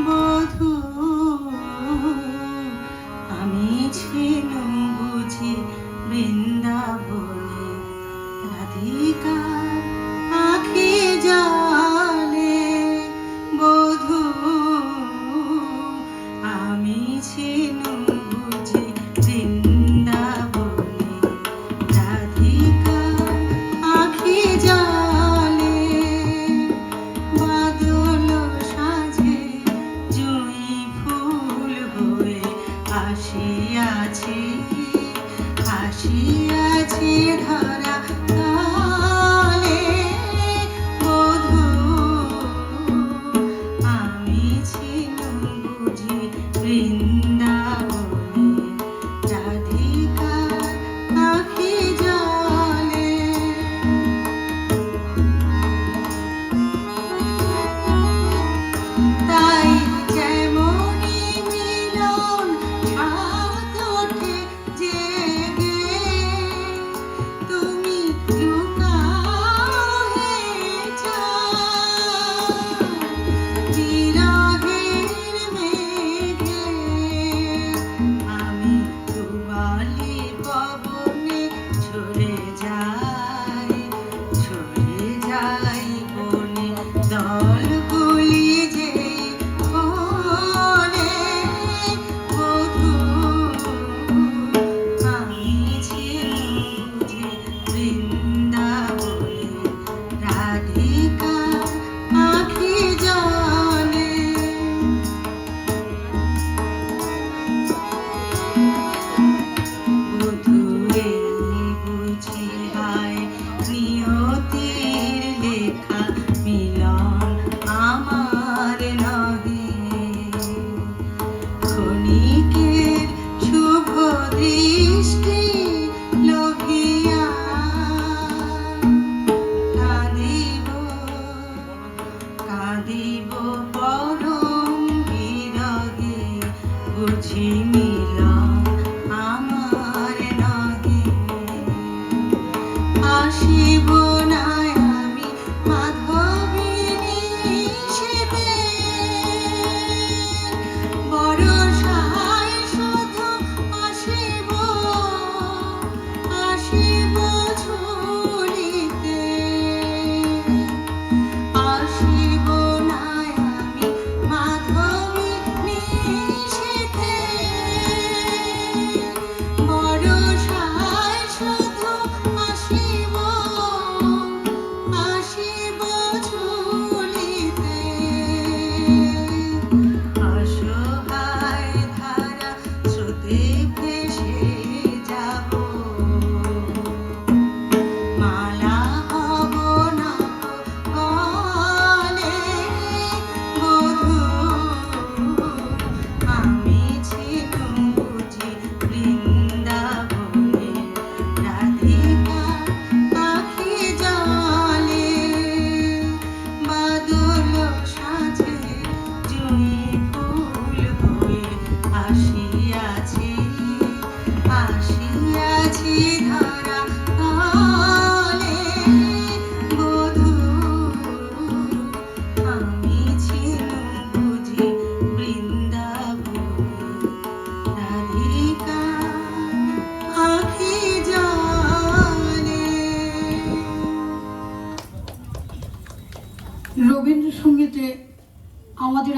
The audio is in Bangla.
বধূ আমি ছিলাম বুঝি বৃন্দাবনে, রাধিকার আঁখি জলে। বধূ আমি ছিলাম বুঝি বৃন্দাবনে, রাধিকার আঁখি জলে। বাদল সাজে জুঁই ফুল হয়ে আসিয়াছি, আসিয়াছি ধরা তলে। বধূ আমি ছিলাম বুঝি বৃন্দাবনে, রাধিকার আঁখি জলে। তাই যেমনি মিলন সাত ওঠে জেগে, তুমি লুকাও হে চাঁদ বিরহের মেঘে। আমি দুয়ালি পবনে ঝরে যাই, ঝরে যাই বনে দলগুলি যে ওলে। বধূ আমি ছিলাম বুঝি বৃন্দাবনে, রাধিকার আঁখি জলে। বধূ এই বুঝি হায় নিয়তির লেখা, মিলন আমার নহে। ক্ষণিকের শুভ দৃষ্টি লোভিয়া কাঁদিব, কাঁদিব পরম বিরহে। বুঝি মিলন আমার নহে। আসিব না আমি মাধবিনী সেবে, বরষায় শুধু আসিব, আসিব ঝুলিতে। আসিব না আমি মাধবিনী সেবে, বরষায় শুধু আসিব, আসিব ঝুলিতে। অসহায় ধারা স্রোতে ভেসে যাব, মালা হব না গলে। বধূ আমি ছিলাম বুঝি বৃন্দাবনে, রাধিকার আঁখি জলে। বাদল সাজে জুঁই ফুল হয়ে আসিয়াছি, আসিয়াছি ধরা তলে। বধূ আমি ছিলাম বুঝি বৃন্দাবনে, রাধিকার আঁখি জলে। রবীন্দ্রসঙ্গীতে আমাদের